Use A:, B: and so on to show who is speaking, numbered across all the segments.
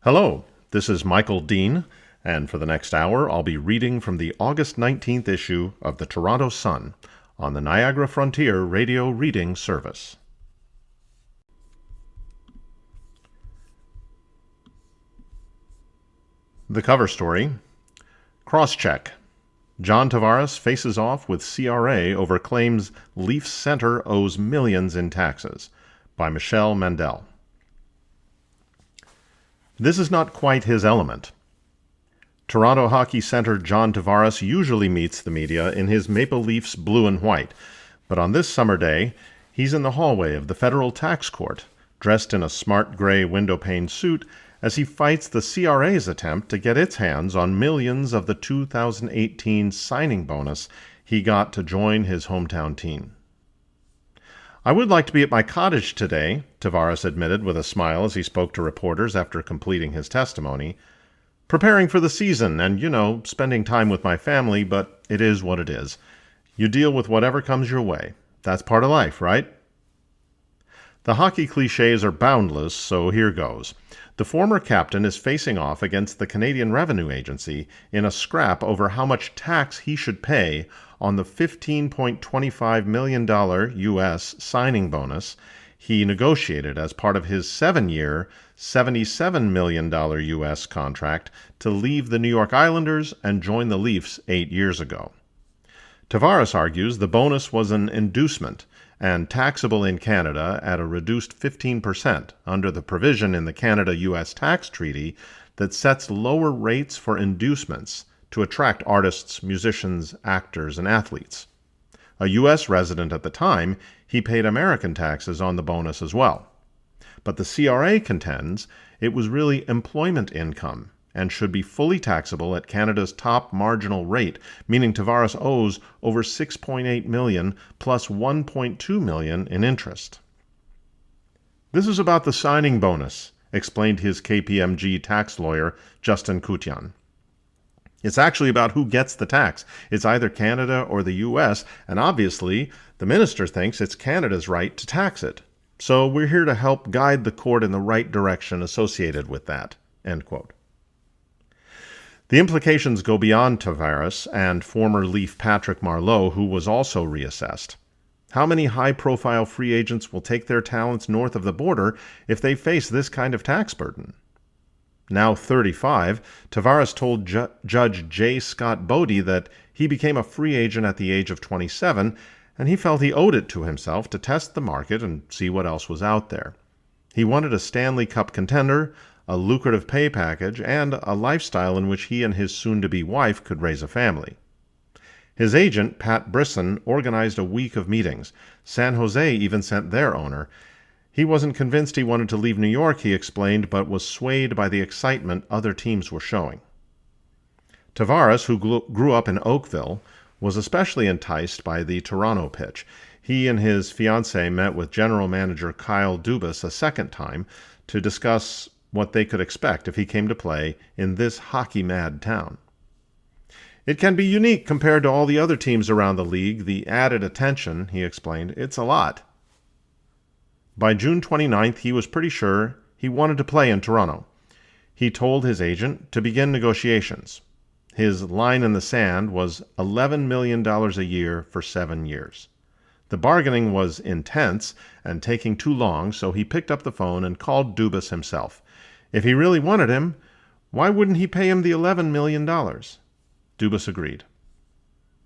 A: Hello, this is Michael Dean, and for the next hour I'll be reading from the August 19th issue of the Toronto Sun on the Niagara Frontier Radio Reading Service. The cover story, Crosscheck. John Tavares faces off with CRA over claims Leafs center owes millions in taxes, by Michelle Mandel. This is not quite his element. Toronto hockey center John Tavares usually meets the media in his Maple Leafs blue and white, but on this summer day, he's in the hallway of the federal tax court, dressed in a smart gray windowpane suit as he fights the CRA's attempt to get its hands on millions of the 2018 signing bonus he got to join his hometown team. "I would like to be at my cottage today," Tavares admitted with a smile as he spoke to reporters after completing his testimony. "Preparing for the season and, spending time with my family, but it is what it is. You deal with whatever comes your way. That's part of life, right?" The hockey cliches are boundless, so here goes. The former captain is facing off against the Canadian Revenue Agency in a scrap over how much tax he should pay on the $15.25 million U.S. signing bonus he negotiated as part of his 7-year, $77 million U.S. contract to leave the New York Islanders and join the Leafs 8 years ago. Tavares argues the bonus was an inducement and taxable in Canada at a reduced 15% under the provision in the Canada-U.S. tax treaty that sets lower rates for inducements to attract artists, musicians, actors, and athletes. A U.S. resident at the time, he paid American taxes on the bonus as well. But the CRA contends it was really employment income and should be fully taxable at Canada's top marginal rate, meaning Tavares owes over $6.8 million plus $1.2 million in interest. "This is about the signing bonus," explained his KPMG tax lawyer, Justin Kutyan. "It's actually about who gets the tax. It's either Canada or the U.S., and obviously the minister thinks it's Canada's right to tax it. So we're here to help guide the court in the right direction associated with that." End quote. The implications go beyond Tavares and former Leaf Patrick Marleau, who was also reassessed. How many high-profile free agents will take their talents north of the border if they face this kind of tax burden? Now 35, Tavares told Judge J. Scott Bodie that he became a free agent at the age of 27, and he felt he owed it to himself to test the market and see what else was out there. He wanted a Stanley Cup contender, a lucrative pay package, and a lifestyle in which he and his soon-to-be wife could raise a family. His agent, Pat Brisson, organized a week of meetings. San Jose even sent their owner. He wasn't convinced he wanted to leave New York, he explained, but was swayed by the excitement other teams were showing. Tavares, who grew up in Oakville, was especially enticed by the Toronto pitch. He and his fiancée met with general manager Kyle Dubas a second time to discuss what they could expect if he came to play in this hockey-mad town. "It can be unique compared to all the other teams around the league, the added attention," he explained. "It's a lot." By June 29th, he was pretty sure he wanted to play in Toronto. He told his agent to begin negotiations. His line in the sand was $11 million a year for 7 years. The bargaining was intense and taking too long, so he picked up the phone and called Dubas himself. If he really wanted him, why wouldn't he pay him the $11 million? Dubas agreed.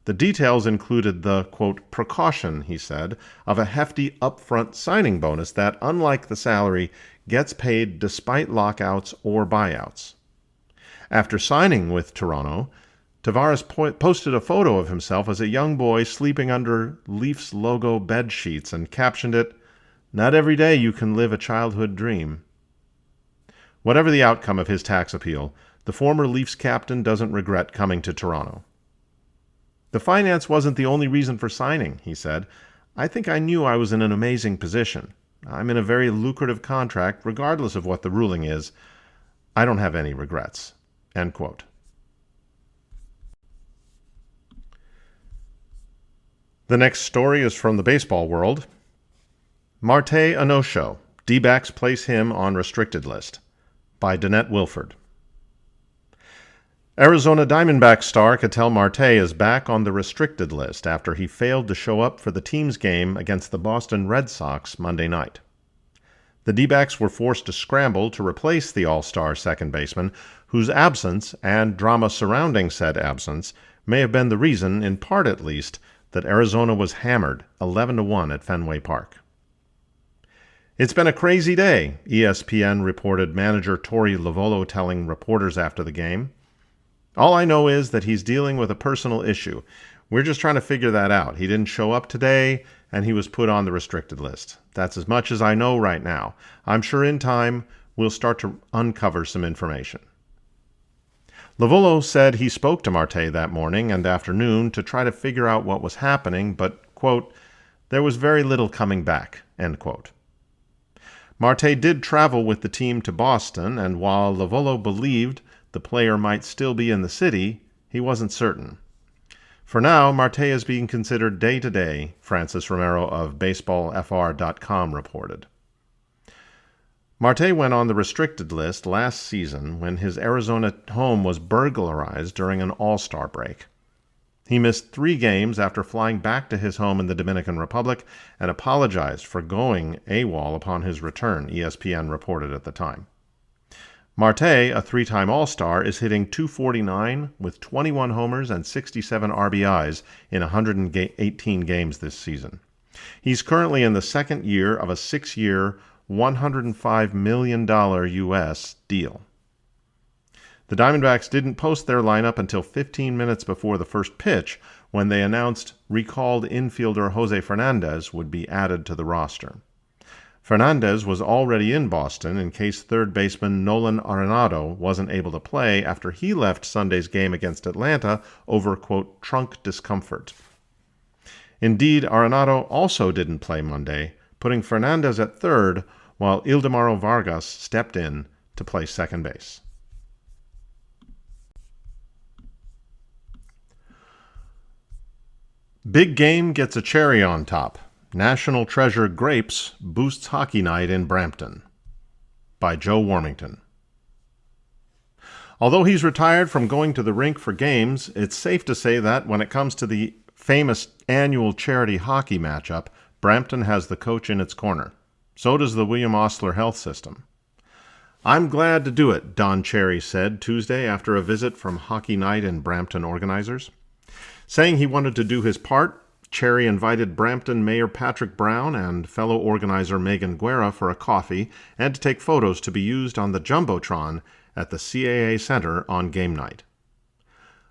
A: The details included the, quote, precaution, he said, of a hefty upfront signing bonus that, unlike the salary, gets paid despite lockouts or buyouts. After signing with Toronto, Tavares posted a photo of himself as a young boy sleeping under Leafs logo bed sheets and captioned it, "Not every day you can live a childhood dream." Whatever the outcome of his tax appeal, the former Leafs captain doesn't regret coming to Toronto. "The finance wasn't the only reason for signing," he said. "I think I knew I was in an amazing position. I'm in a very lucrative contract, regardless of what the ruling is. I don't have any regrets." End quote. The next story is from the baseball world. Marte Anosho. D-backs place him on restricted list. by Danette Wilford. Arizona Diamondbacks star Ketel Marte is back on the restricted list after he failed to show up for the team's game against the Boston Red Sox Monday night. The D-backs were forced to scramble to replace the all-star second baseman, whose absence and drama surrounding said absence may have been the reason, in part at least, that Arizona was hammered 11-1 at Fenway Park. "It's been a crazy day," ESPN reported manager Torey Lovullo telling reporters after the game. "All I know is that he's dealing with a personal issue. We're just trying to figure that out. He didn't show up today, and he was put on the restricted list. That's as much as I know right now. I'm sure in time we'll start to uncover some information." Lovullo said he spoke to Marte that morning and afternoon to try to figure out what was happening, but, quote, "there was very little coming back," end quote. Marte did travel with the team to Boston, and while Lovullo believed the player might still be in the city, he wasn't certain. For now, Marte is being considered day-to-day, Francis Romero of BaseballFR.com reported. Marte went on the restricted list last season when his Arizona home was burglarized during an All-Star break. He missed 3 games after flying back to his home in the Dominican Republic and apologized for going AWOL upon his return, ESPN reported at the time. Marte, a 3-time All-Star, is hitting .249 with 21 homers and 67 RBIs in 118 games this season. He's currently in the second year of a 6-year, $105 million U.S. deal. The Diamondbacks didn't post their lineup until 15 minutes before the first pitch, when they announced recalled infielder Jose Fernandez would be added to the roster. Fernandez was already in Boston in case third baseman Nolan Arenado wasn't able to play after he left Sunday's game against Atlanta over, quote, trunk discomfort. Indeed, Arenado also didn't play Monday, putting Fernandez at third while Ildemaro Vargas stepped in to play second base. Big game gets a cherry on top. National Treasure Grapes boosts Hockey Night in Brampton by Joe Warmington. Although he's retired from going to the rink for games, it's safe to say that when it comes to the famous annual charity hockey matchup, Brampton has the coach in its corner. So does the William Osler Health System. "I'm glad to do it," Don Cherry said Tuesday after a visit from Hockey Night in Brampton organizers. Saying he wanted to do his part, Cherry invited Brampton Mayor Patrick Brown and fellow organizer Megan Guerra for a coffee and to take photos to be used on the Jumbotron at the CAA Center on game night.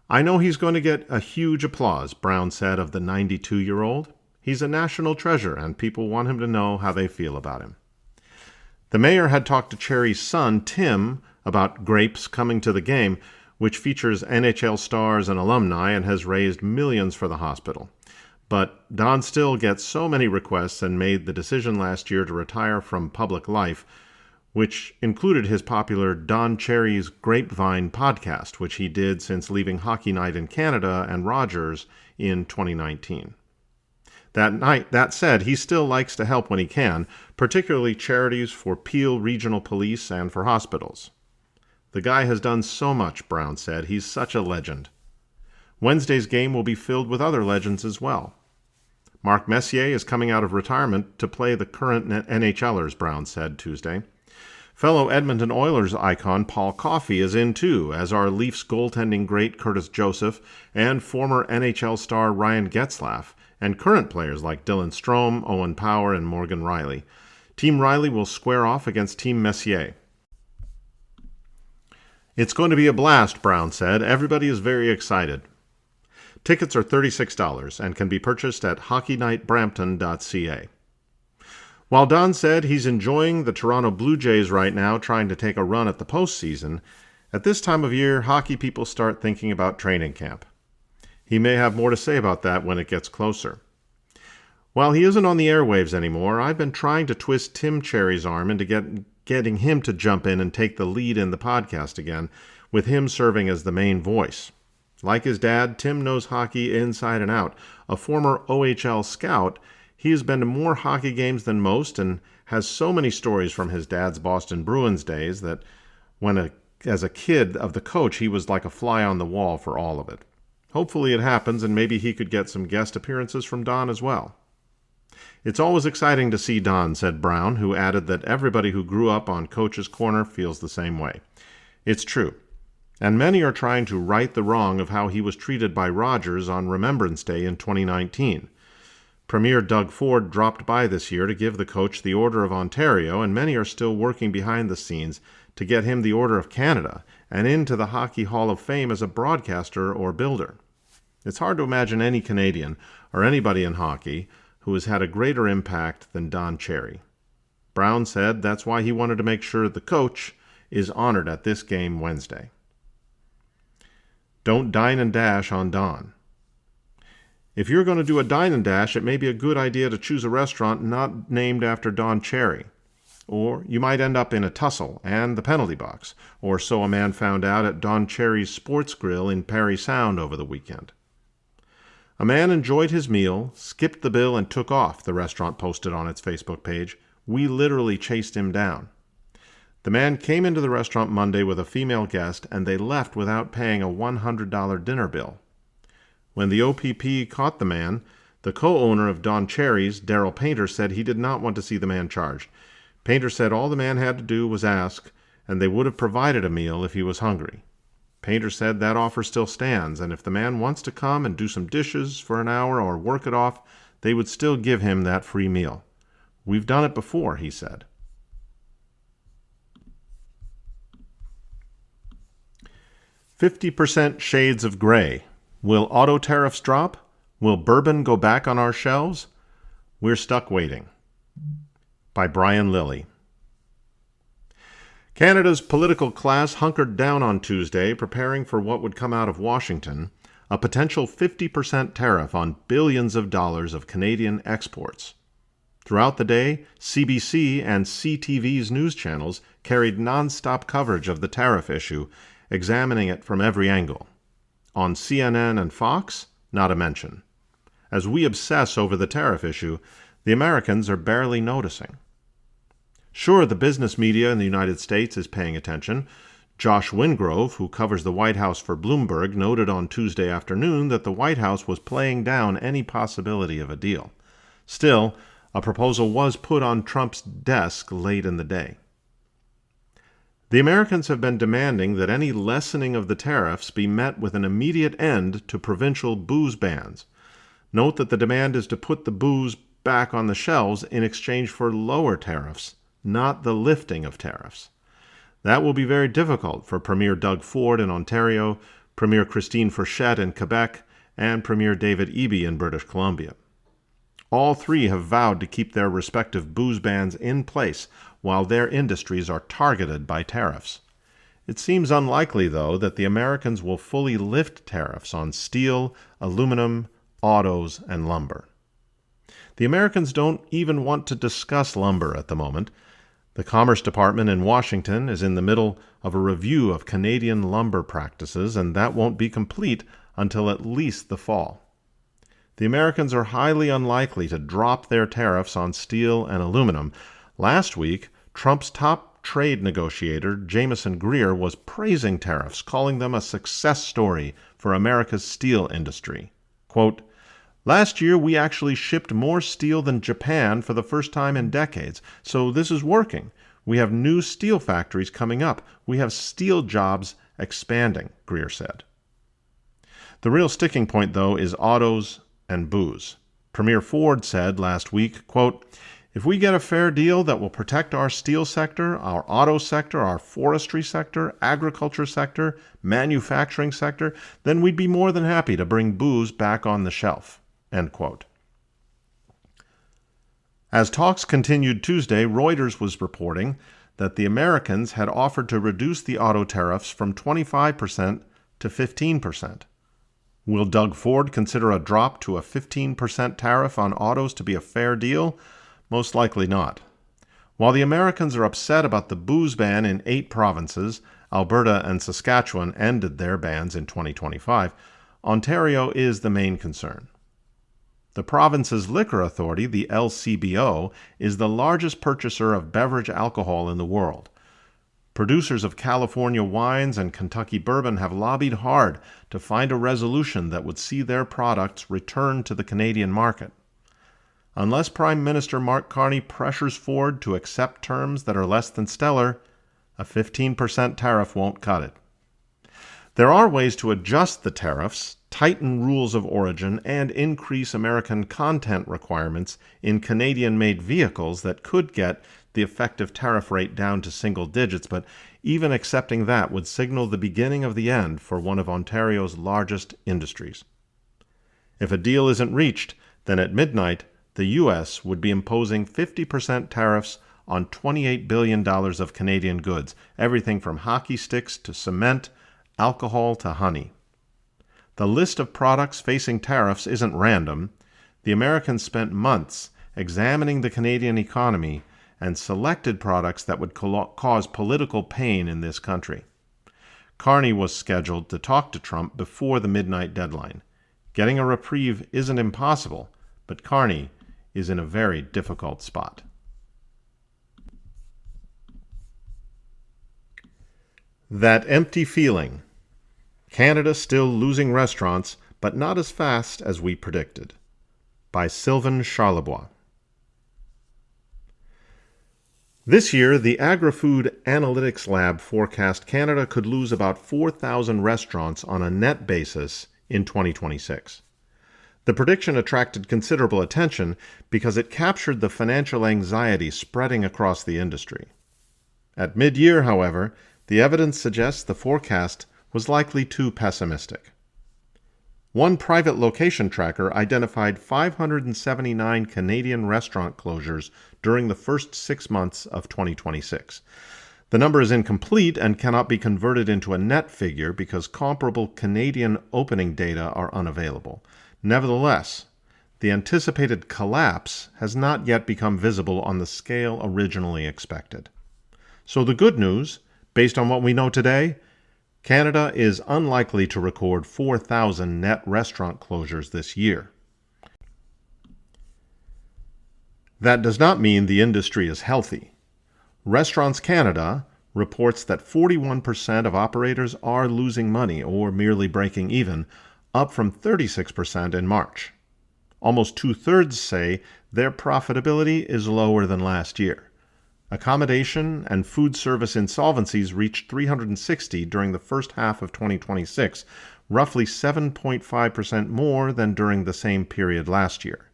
A: "I know he's going to get a huge applause," Brown said of the 92-year-old. "He's a national treasure, and people want him to know how they feel about him." The mayor had talked to Cherry's son, Tim, about Grapes coming to the game, which features NHL stars and alumni and has raised millions for the hospital. But Don still gets so many requests and made the decision last year to retire from public life, which included his popular Don Cherry's Grapevine podcast, which he did since leaving Hockey Night in Canada and Rogers in 2019. That said, he still likes to help when he can, particularly charities for Peel Regional Police and for hospitals. "The guy has done so much," Brown said. "He's such a legend." Wednesday's game will be filled with other legends as well. Mark Messier is coming out of retirement to play the current NHLers, Brown said Tuesday. Fellow Edmonton Oilers icon Paul Coffey is in too, as are Leafs goaltending great Curtis Joseph and former NHL star Ryan Getzlaf, and current players like Dylan Strome, Owen Power, and Morgan Riley. Team Riley will square off against Team Messier. "It's going to be a blast," Brown said. "Everybody is very excited." Tickets are $36 and can be purchased at hockeynightbrampton.ca. While Don said he's enjoying the Toronto Blue Jays right now trying to take a run at the postseason, at this time of year, hockey people start thinking about training camp. He may have more to say about that when it gets closer. While he isn't on the airwaves anymore, I've been trying to twist Tim Cherry's arm into getting him to jump in and take the lead in the podcast again, with him serving as the main voice. Like his dad, Tim knows hockey inside and out. A former OHL scout, he has been to more hockey games than most and has so many stories from his dad's Boston Bruins days that as a kid of the coach, he was like a fly on the wall for all of it. Hopefully it happens, and maybe he could get some guest appearances from Don as well. It's always exciting to see Don, said Brown, who added that everybody who grew up on Coach's Corner feels the same way. It's true, and many are trying to right the wrong of how he was treated by Rogers on Remembrance Day in 2019. Premier Doug Ford dropped by this year to give the coach the Order of Ontario, and many are still working behind the scenes to get him the Order of Canada and into the Hockey Hall of Fame as a broadcaster or builder. It's hard to imagine any Canadian or anybody in hockey who has had a greater impact than Don Cherry. Brown said that's why he wanted to make sure the coach is honored at this game Wednesday. Don't dine and dash on Don. If you're going to do a dine and dash, it may be a good idea to choose a restaurant not named after Don Cherry. Or you might end up in a tussle and the penalty box, or so a man found out at Don Cherry's Sports Grill in Parry Sound over the weekend. A man enjoyed his meal, skipped the bill, and took off, the restaurant posted on its Facebook page. We literally chased him down. The man came into the restaurant Monday with a female guest, and they left without paying a $100 dinner bill. When the OPP caught the man, the co-owner of Don Cherry's, Daryl Painter, said he did not want to see the man charged. Painter said all the man had to do was ask, and they would have provided a meal if he was hungry. Painter said that offer still stands, and if the man wants to come and do some dishes for an hour or work it off, they would still give him that free meal. We've done it before, he said. "50% shades of gray. Will auto tariffs drop? Will bourbon go back on our shelves? We're stuck waiting." By Brian Lilly. Canada's political class hunkered down on Tuesday, preparing for what would come out of Washington, a potential 50% tariff on billions of dollars of Canadian exports. Throughout the day, CBC and CTV's news channels carried nonstop coverage of the tariff issue, examining it from every angle. On CNN and Fox, not a mention. As we obsess over the tariff issue, the Americans are barely noticing. Sure, the business media in the United States is paying attention. Josh Wingrove, who covers the White House for Bloomberg, noted on Tuesday afternoon that the White House was playing down any possibility of a deal. Still, a proposal was put on Trump's desk late in the day. The Americans have been demanding that any lessening of the tariffs be met with an immediate end to provincial booze bans. Note that the demand is to put the booze back on the shelves in exchange for lower tariffs, not the lifting of tariffs. That will be very difficult for Premier Doug Ford in Ontario, Premier Christine Fourchette in Quebec, and Premier David Eby in British Columbia. All three have vowed to keep their respective booze bans in place while their industries are targeted by tariffs. It seems unlikely, though, that the Americans will fully lift tariffs on steel, aluminum, autos, and lumber. The Americans don't even want to discuss lumber at the moment. The Commerce Department in Washington is in the middle of a review of Canadian lumber practices, and that won't be complete until at least the fall. The Americans are highly unlikely to drop their tariffs on steel and aluminum. Last week, Trump's top trade negotiator, Jameson Greer, was praising tariffs, calling them a success story for America's steel industry. Quote, "Last year, we actually shipped more steel than Japan for the first time in decades, so this is working. We have new steel factories coming up. We have steel jobs expanding," Greer said. The real sticking point, though, is autos and booze. Premier Ford said last week, quote, "If we get a fair deal that will protect our steel sector, our auto sector, our forestry sector, agriculture sector, manufacturing sector, then we'd be more than happy to bring booze back on the shelf." End quote. As talks continued Tuesday, Reuters was reporting that the Americans had offered to reduce the auto tariffs from 25% to 15%. Will Doug Ford consider a drop to a 15% tariff on autos to be a fair deal? Most likely not. While the Americans are upset about the booze ban in 8 provinces, Alberta and Saskatchewan ended their bans in 2025, Ontario is the main concern. The province's liquor authority, the LCBO, is the largest purchaser of beverage alcohol in the world. Producers of California wines and Kentucky bourbon have lobbied hard to find a resolution that would see their products returned to the Canadian market. Unless Prime Minister Mark Carney pressures Ford to accept terms that are less than stellar, a 15% tariff won't cut it. There are ways to adjust the tariffs, tighten rules of origin, and increase American content requirements in Canadian-made vehicles that could get the effective tariff rate down to single digits, but even accepting that would signal the beginning of the end for one of Ontario's largest industries. If a deal isn't reached, then at midnight, the U.S. would be imposing 50% tariffs on $28 billion of Canadian goods, everything from hockey sticks to cement, alcohol to honey. The list of products facing tariffs isn't random. The Americans spent months examining the Canadian economy and selected products that would cause political pain in this country. Carney was scheduled to talk to Trump before the midnight deadline. Getting a reprieve isn't impossible, but Carney is in a very difficult spot. That empty feeling. Canada still losing restaurants, but not as fast as we predicted. By Sylvain Charlebois. This year, the Agri-Food Analytics Lab forecast Canada could lose about 4,000 restaurants on a net basis in 2026. The prediction attracted considerable attention because it captured the financial anxiety spreading across the industry. At mid-year, however, the evidence suggests the forecast was likely too pessimistic. One private location tracker identified 579 Canadian restaurant closures during the first 6 months of 2026. The number is incomplete and cannot be converted into a net figure because comparable Canadian opening data are unavailable. Nevertheless, the anticipated collapse has not yet become visible on the scale originally expected. So the good news, based on what we know today, Canada is unlikely to record 4,000 net restaurant closures this year. That does not mean the industry is healthy. Restaurants Canada reports that 41% of operators are losing money or merely breaking even, up from 36% in March. Almost two-thirds say their profitability is lower than last year. Accommodation and food service insolvencies reached 360 during the first half of 2026, roughly 7.5% more than during the same period last year.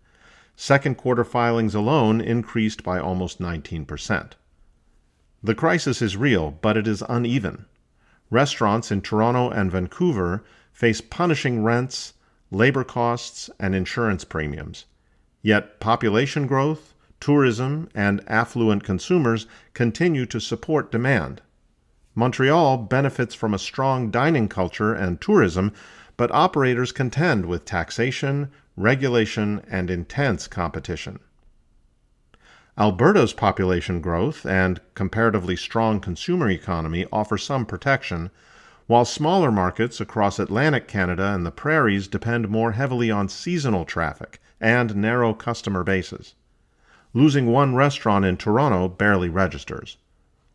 A: Second quarter filings alone increased by almost 19%. The crisis is real, but it is uneven. Restaurants in Toronto and Vancouver face punishing rents, labor costs, and insurance premiums. Yet population growth, tourism, and affluent consumers continue to support demand. Montreal benefits from a strong dining culture and tourism, but operators contend with taxation, regulation, and intense competition. Alberta's population growth and comparatively strong consumer economy offer some protection, while smaller markets across Atlantic Canada and the prairies depend more heavily on seasonal traffic and narrow customer bases. Losing one restaurant in Toronto barely registers.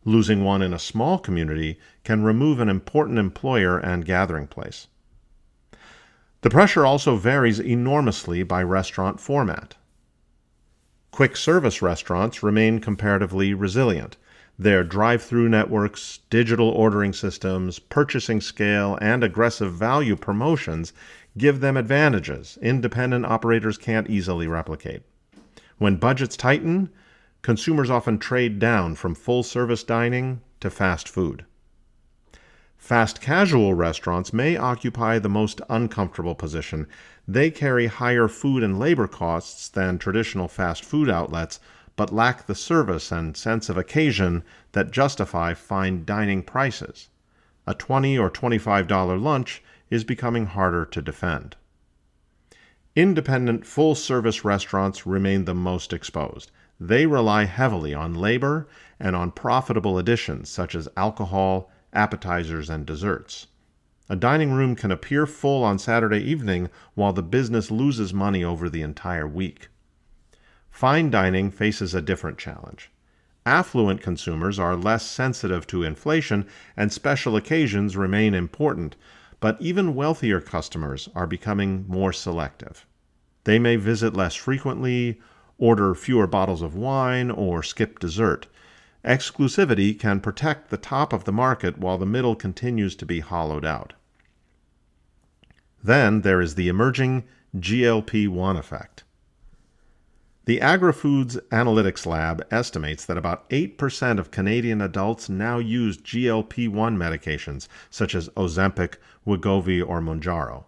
A: Losing one in a small community can remove an important employer and gathering place. The pressure also varies enormously by restaurant format. Quick service restaurants remain comparatively resilient. Their drive-through networks, digital ordering systems, purchasing scale, and aggressive value promotions give them advantages independent operators can't easily replicate. When budgets tighten, consumers often trade down from full-service dining to fast food. Fast casual restaurants may occupy the most uncomfortable position. They carry higher food and labor costs than traditional fast food outlets, but lack the service and sense of occasion that justify fine dining prices. A $20 or $25 lunch is becoming harder to defend. Independent full-service restaurants remain the most exposed. They rely heavily on labor and on profitable additions such as alcohol, appetizers, and desserts. A dining room can appear full on Saturday evening while the business loses money over the entire week. Fine dining faces a different challenge. Affluent consumers are less sensitive to inflation, and special occasions remain important, but even wealthier customers are becoming more selective. They may visit less frequently, order fewer bottles of wine, or skip dessert. Exclusivity can protect the top of the market while the middle continues to be hollowed out. Then there is the emerging GLP-1 effect. The AgriFoods Analytics Lab estimates that about 8% of Canadian adults now use GLP-1 medications, such as Ozempic, Wegovy, or Mounjaro.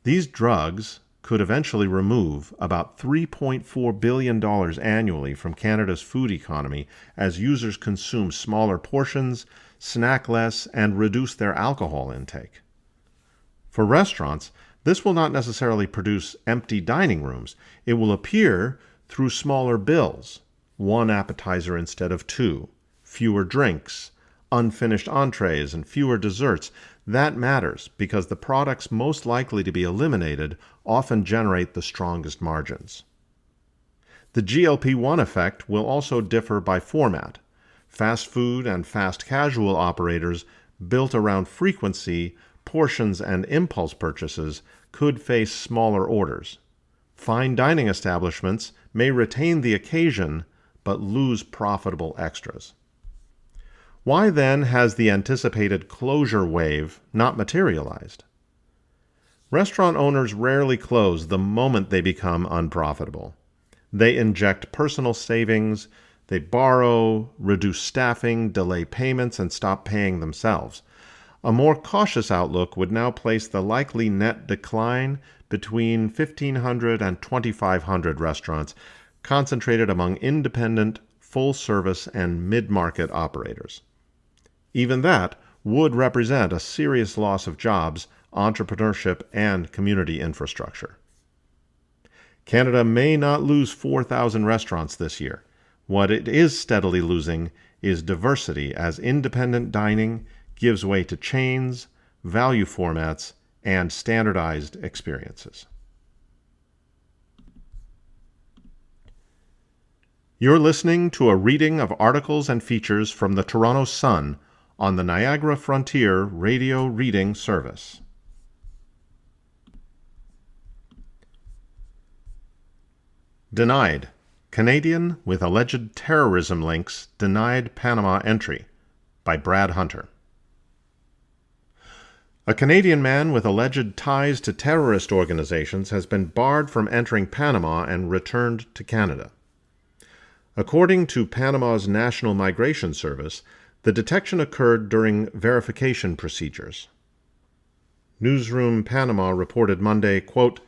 A: These drugs could eventually remove about $3.4 billion annually from Canada's food economy as users consume smaller portions, snack less, and reduce their alcohol intake. For restaurants, this will not necessarily produce empty dining rooms. It will appear through smaller bills, one appetizer instead of two, fewer drinks, unfinished entrees, and fewer desserts. That matters because the products most likely to be eliminated often generate the strongest margins. The GLP-1 effect will also differ by format. Fast food and fast casual operators built around frequency, portions, and impulse purchases could face smaller orders. Fine dining establishments may retain the occasion but lose profitable extras. Why then has the anticipated closure wave not materialized? Restaurant owners rarely close the moment they become unprofitable. They inject personal savings, they borrow, reduce staffing, delay payments, and stop paying themselves. A more cautious outlook would now place the likely net decline between 1,500 and 2,500 restaurants concentrated among independent, full-service, and mid-market operators. Even that would represent a serious loss of jobs, entrepreneurship, and community infrastructure. Canada may not lose 4,000 restaurants this year. What it is steadily losing is diversity as independent dining gives way to chains, value formats, and standardized experiences. You're listening to a reading of articles and features from the Toronto Sun on the Niagara Frontier Radio Reading Service. Denied. Canadian with alleged terrorism links denied Panama entry by Brad Hunter. A Canadian man with alleged ties to terrorist organizations has been barred from entering Panama and returned to Canada. According to Panama's National Migration Service, the detection occurred during verification procedures. Newsroom Panama reported Monday, quote,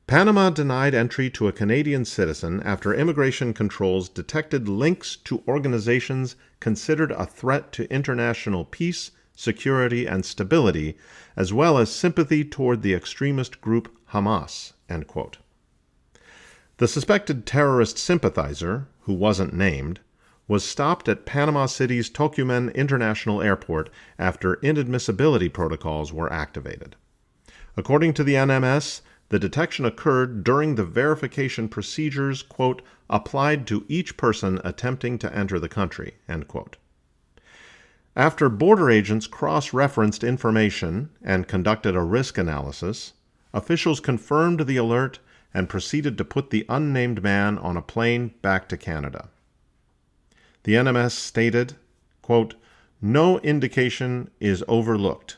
A: Panama denied entry to a Canadian citizen after immigration controls detected links to organizations considered a threat to international peace, security, and stability, as well as sympathy toward the extremist group Hamas, end quote. The suspected terrorist sympathizer, who wasn't named, was stopped at Panama City's Tocumen International Airport after inadmissibility protocols were activated. According to the NMS, the detection occurred during the verification procedures, quote, applied to each person attempting to enter the country, end quote. After border agents cross-referenced information and conducted a risk analysis, officials confirmed the alert and proceeded to put the unnamed man on a plane back to Canada. The NMS stated, quote, no indication is overlooked.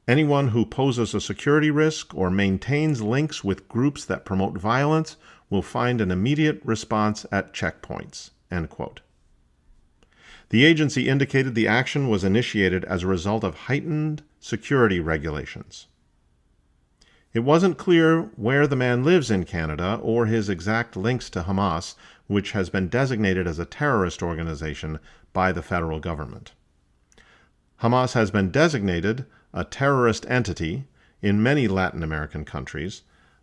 A: Anyone who poses a security risk or maintains links with groups that promote violence will find an immediate response at checkpoints, end quote. The agency indicated the action was initiated as a result of heightened security regulations. It wasn't clear where the man lives in Canada or his exact links to Hamas, which has been designated as a terrorist organization by the federal government. Hamas has been designated a terrorist entity in many Latin American countries,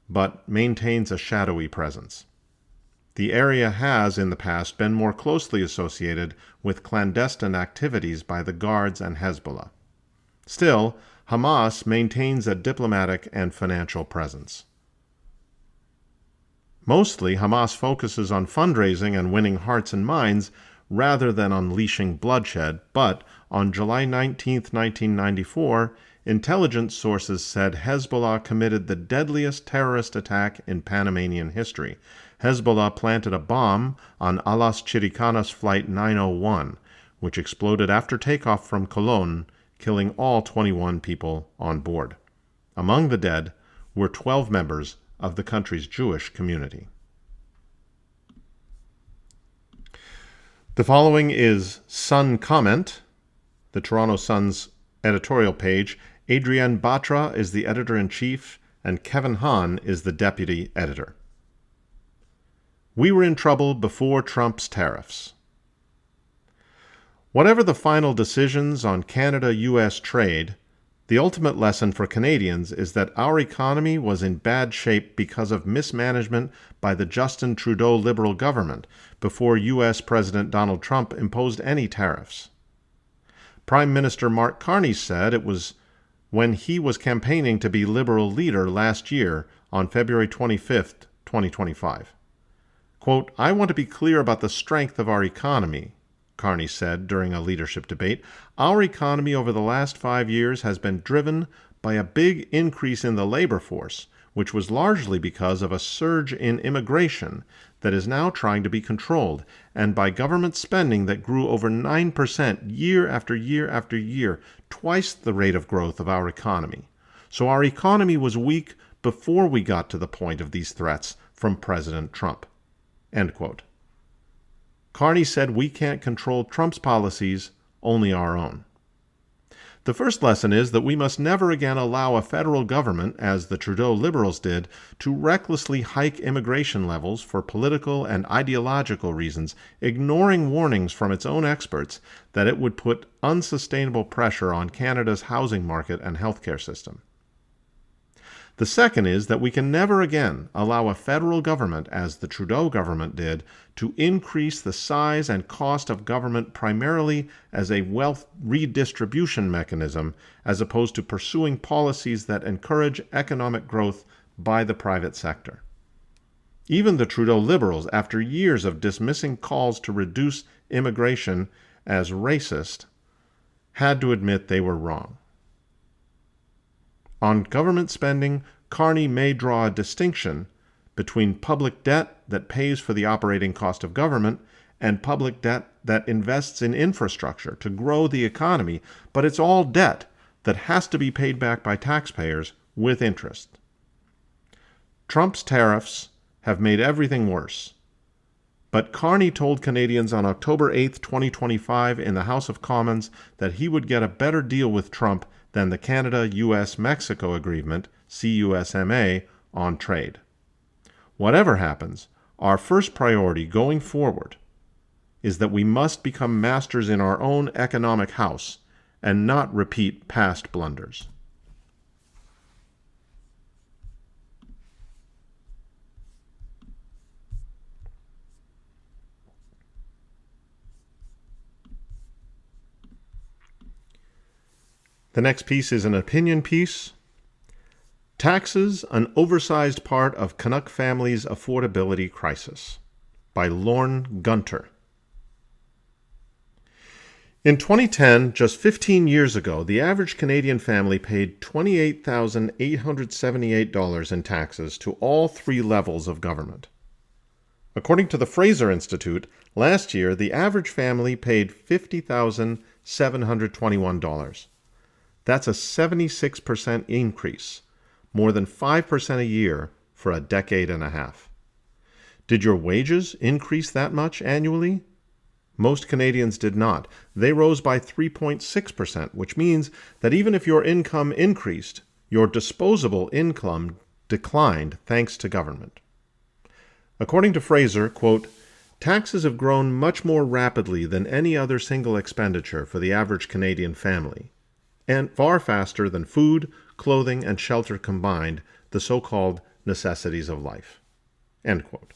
A: but maintains a shadowy presence. The area has, in the past, been more closely associated with clandestine activities by the Guards and Hezbollah. Still, Hamas maintains a diplomatic and financial presence. Mostly, Hamas focuses on fundraising and winning hearts and minds rather than unleashing bloodshed, but on July 19, 1994, intelligence sources said Hezbollah committed the deadliest terrorist attack in Panamanian history. Hezbollah planted a bomb on Alas Chiricanas Flight 901, which exploded after takeoff from Colón, killing all 21 people on board. Among the dead were 12 members of the country's Jewish community. The following is Sun Comment, the Toronto Sun's editorial page. Adrienne Batra is the editor-in-chief, and Kevin Hahn is the deputy editor. We were in trouble before Trump's tariffs. Whatever the final decisions on Canada-U.S. trade, the ultimate lesson for Canadians is that our economy was in bad shape because of mismanagement by the Justin Trudeau Liberal government before U.S. President Donald Trump imposed any tariffs. Prime Minister Mark Carney said it was when he was campaigning to be Liberal leader last year on February 25, 2025. Quote, "I want to be clear about the strength of our economy," Carney said during a leadership debate. "Our economy over the last 5 years has been driven by a big increase in the labor force, which was largely because of a surge in immigration that is now trying to be controlled, and by government spending that grew over 9% year after year after year, twice the rate of growth of our economy. So our economy was weak before we got to the point of these threats from President Trump." End quote. Carney said we can't control Trump's policies, only our own. The first lesson is that we must never again allow a federal government, as the Trudeau Liberals did, to recklessly hike immigration levels for political and ideological reasons, ignoring warnings from its own experts that it would put unsustainable pressure on Canada's housing market and healthcare system. The second is that we can never again allow a federal government, as the Trudeau government did, to increase the size and cost of government primarily as a wealth redistribution mechanism, as opposed to pursuing policies that encourage economic growth by the private sector. Even the Trudeau Liberals, after years of dismissing calls to reduce immigration as racist, had to admit they were wrong. On government spending, Carney may draw a distinction between public debt that pays for the operating cost of government and public debt that invests in infrastructure to grow the economy, but it's all debt that has to be paid back by taxpayers with interest. Trump's tariffs have made everything worse. But Carney told Canadians on October 8, 2025 in the House of Commons that he would get a better deal with Trump than the Canada-US-Mexico Agreement, CUSMA, on trade. Whatever happens, our first priority going forward is that we must become masters in our own economic house and not repeat past blunders. The next piece is an opinion piece. Taxes, an oversized part of Canuck families' affordability crisis, by Lorne Gunter. In 2010, just 15 years ago, the average Canadian family paid $28,878 in taxes to all three levels of government. According to the Fraser Institute, last year the average family paid $50,721. That's a 76% increase, more than 5% a year for a decade and a half. Did your wages increase that much annually? Most Canadians did not. They rose by 3.6%, which means that even if your income increased, your disposable income declined thanks to government. According to Fraser, quote, "Taxes have grown much more rapidly than any other single expenditure for the average Canadian family, and far faster than food, clothing, and shelter combined, the so-called necessities of life." End quote.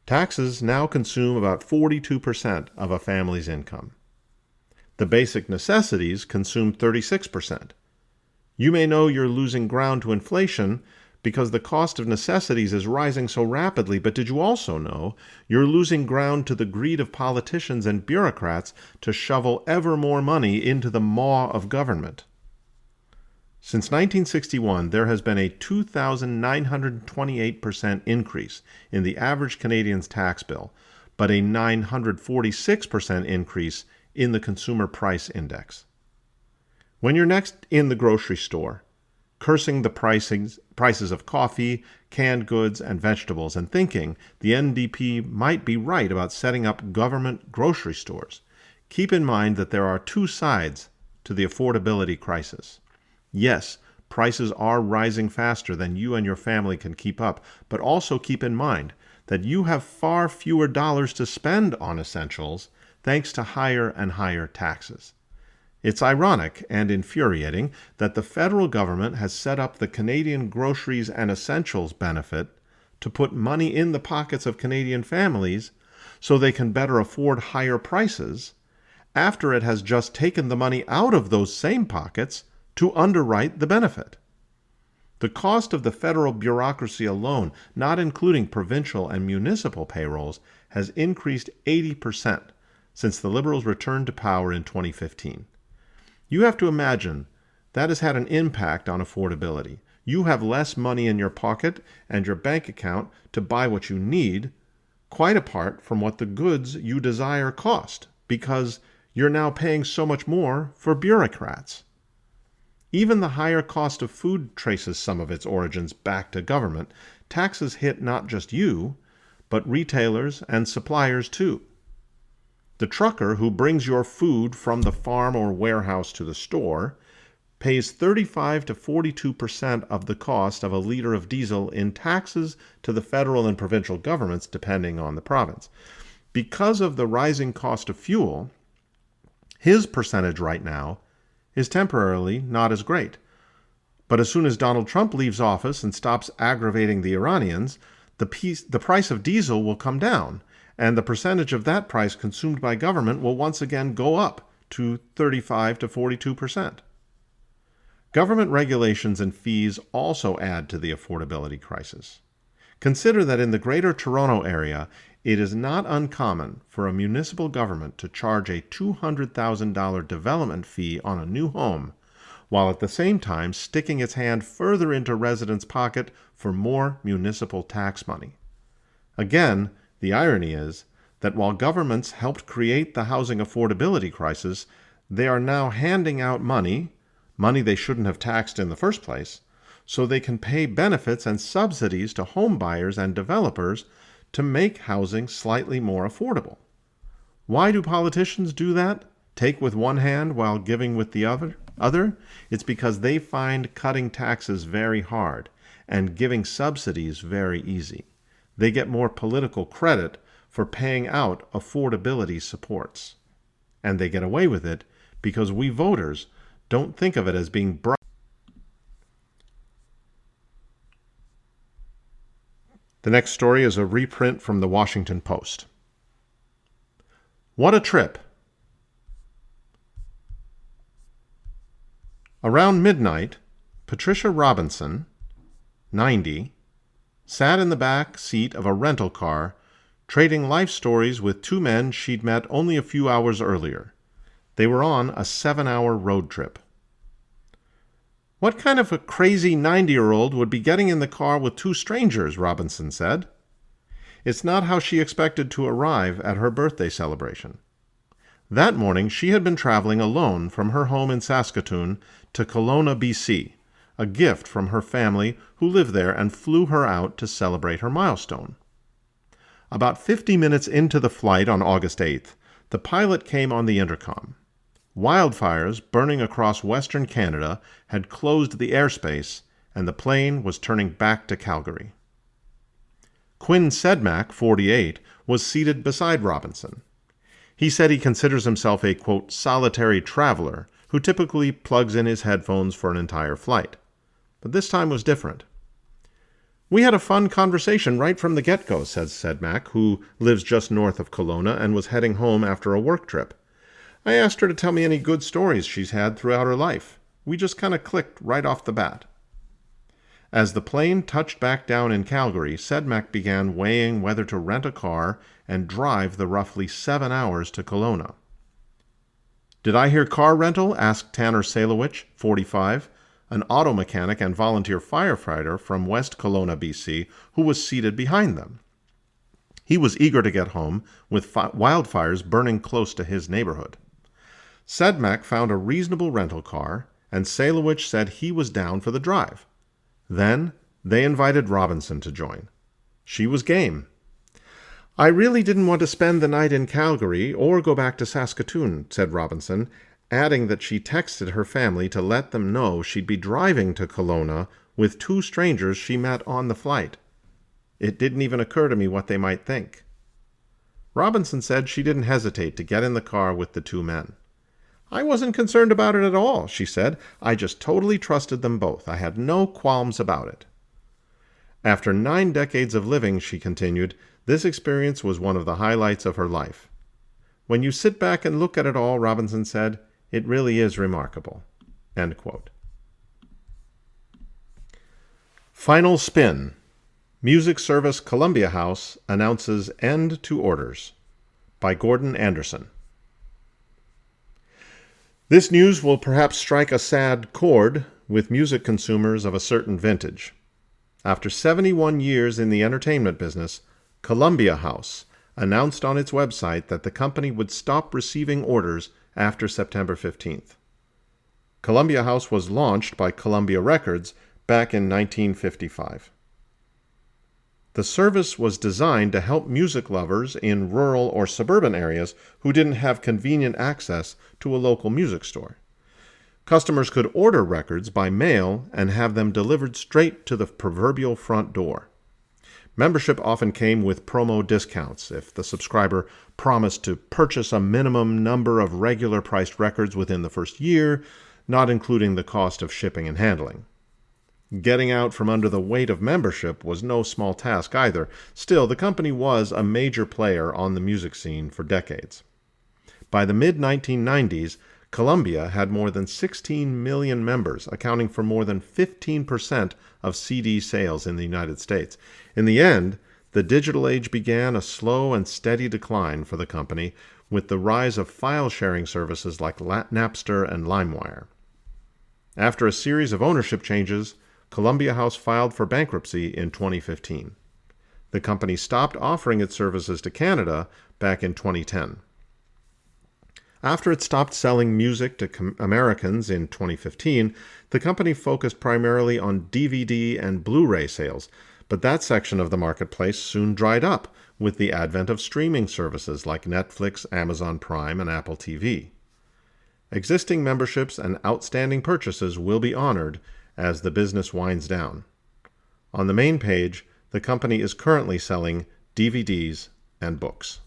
A: Taxes now consume about 42% of a family's income. The basic necessities consume 36%. You may know you're losing ground to inflation, because the cost of necessities is rising so rapidly. But did you also know you're losing ground to the greed of politicians and bureaucrats to shovel ever more money into the maw of government? Since 1961, there has been a 2,928% increase in the average Canadian's tax bill, but a 946% increase in the Consumer Price Index. When you're next in the grocery store, cursing the prices of coffee, canned goods, and vegetables, and thinking the NDP might be right about setting up government grocery stores, keep in mind that there are two sides to the affordability crisis. Yes, prices are rising faster than you and your family can keep up, but also keep in mind that you have far fewer dollars to spend on essentials thanks to higher and higher taxes. It's ironic and infuriating that the federal government has set up the Canadian Groceries and Essentials benefit to put money in the pockets of Canadian families so they can better afford higher prices, after it has just taken the money out of those same pockets to underwrite the benefit. The cost of the federal bureaucracy alone, not including provincial and municipal payrolls, has increased 80% since the Liberals returned to power in 2015. You have to imagine that has had an impact on affordability. You have less money in your pocket and your bank account to buy what you need, quite apart from what the goods you desire cost, because you're now paying so much more for bureaucrats. Even the higher cost of food traces some of its origins back to government. Taxes hit not just you, but retailers and suppliers too. The trucker who brings your food from the farm or warehouse to the store pays 35 to 42% of the cost of a liter of diesel in taxes to the federal and provincial governments, depending on the province. Because of the rising cost of fuel, his percentage right now is temporarily not as great. But as soon as Donald Trump leaves office and stops aggravating the Iranians, the price of diesel will come down, and the percentage of that price consumed by government will once again go up to 35 to 42%. Government regulations and fees also add to the affordability crisis. Consider that in the Greater Toronto Area, it is not uncommon for a municipal government to charge a $200,000 development fee on a new home, while at the same time sticking its hand further into residents' pocket for more municipal tax money. Again, the irony is that while governments helped create the housing affordability crisis, they are now handing out money they shouldn't have taxed in the first place, so they can pay benefits and subsidies to home buyers and developers to make housing slightly more affordable. Why do politicians do that? Take with one hand while giving with the other? It's because they find cutting taxes very hard and giving subsidies very easy. They get more political credit for paying out affordability supports. And they get away with it because we voters don't think of it as being bright. The next story is a reprint from the Washington Post. What a trip! Around midnight, Patricia Robinson, 90, sat in the back seat of a rental car, trading life stories with two men she'd met only a few hours earlier. They were on a 7-hour road trip. What kind of a crazy 90-year-old would be getting in the car with two strangers, Robinson said. It's not how she expected to arrive at her birthday celebration. That morning, she had been traveling alone from her home in Saskatoon to Kelowna, BC, a gift from her family who live there and flew her out to celebrate her milestone. About 50 minutes into the flight on August 8th, the pilot came on the intercom. Wildfires burning across Western Canada had closed the airspace, and the plane was turning back to Calgary. Quinn Sedmak, 48, was seated beside Robinson. He said he considers himself a, quote, solitary traveler who typically plugs in his headphones for an entire flight. But this time was different. We had a fun conversation right from the get-go, says Sedmak, who lives just north of Kelowna and was heading home after a work trip. I asked her to tell me any good stories she's had throughout her life. We just kind of clicked right off the bat. As the plane touched back down in Calgary, Sedmak began weighing whether to rent a car and drive the roughly 7 hours to Kelowna. "Did I hear car rental?" asked Tanner Salowich, 45, an auto mechanic and volunteer firefighter from West Kelowna, BC, who was seated behind them. He was eager to get home, with wildfires burning close to his neighborhood. Sedmak found a reasonable rental car, and Salowich said he was down for the drive. Then they invited Robinson to join. She was game. "I really didn't want to spend the night in Calgary or go back to Saskatoon," said Robinson, adding that she texted her family to let them know she'd be driving to Kelowna with 2 strangers she met on the flight. "It didn't even occur to me what they might think." Robinson said she didn't hesitate to get in the car with the 2 men. "I wasn't concerned about it at all," she said. "I just totally trusted them both. I had no qualms about it." After 9 decades of living, she continued, this experience was one of the highlights of her life. "When you sit back and look at it all," Robinson said, "it really is remarkable." End quote. Final spin. Music service Columbia House announces end to orders. By Gordon Anderson. This news will perhaps strike a sad chord with music consumers of a certain vintage. After 71 years in the entertainment business, Columbia House announced on its website that the company would stop receiving orders after September 15th. Columbia House was launched by Columbia Records back in 1955. The service was designed to help music lovers in rural or suburban areas who didn't have convenient access to a local music store. Customers could order records by mail and have them delivered straight to the proverbial front door. Membership often came with promo discounts if the subscriber promised to purchase a minimum number of regular-priced records within the first year, not including the cost of shipping and handling. Getting out from under the weight of membership was no small task either. Still, the company was a major player on the music scene for decades. By the mid-1990s, Columbia had more than 16 million members, accounting for more than 15% of CD sales in the United States. In the end, the digital age began a slow and steady decline for the company with the rise of file-sharing services like Napster and LimeWire. After a series of ownership changes, Columbia House filed for bankruptcy in 2015. The company stopped offering its services to Canada back in 2010. After it stopped selling music to Americans in 2015, the company focused primarily on DVD and Blu-ray sales, but that section of the marketplace soon dried up with the advent of streaming services like Netflix, Amazon Prime, and Apple TV. Existing memberships and outstanding purchases will be honored as the business winds down. On the main page, the company is currently selling DVDs and books.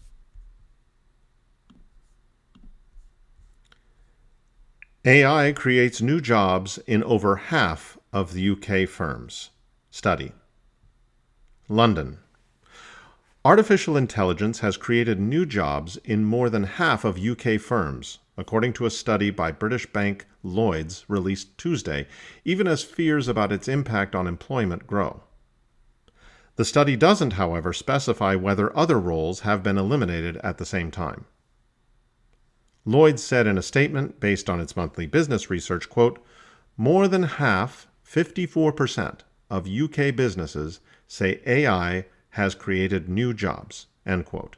A: AI creates new jobs in over half of the UK firms. Study. London. Artificial intelligence has created new jobs in more than half of UK firms, according to a study by British bank Lloyds released Tuesday, even as fears about its impact on employment grow. The study doesn't, however, specify whether other roles have been eliminated at the same time. Lloyds said in a statement based on its monthly business research, quote, "More than half, 54%, of UK businesses say AI has created new jobs," end quote.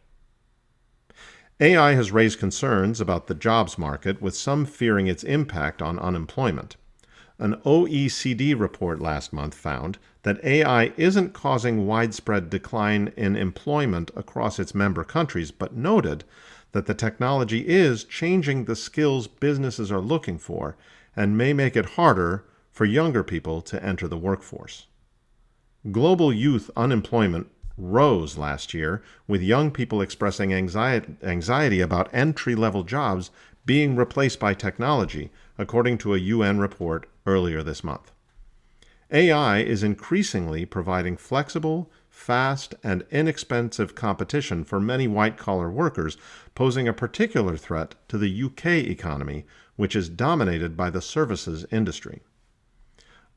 A: AI has raised concerns about the jobs market, with some fearing its impact on unemployment. An OECD report last month found that AI isn't causing widespread decline in employment across its member countries, but noted that the technology is changing the skills businesses are looking for and may make it harder for younger people to enter the workforce. Global youth unemployment rose last year, with young people expressing anxiety about entry-level jobs being replaced by technology, according to a UN report earlier this month. AI is increasingly providing flexible, fast, and inexpensive competition for many white-collar workers, posing a particular threat to the UK economy, which is dominated by the services industry.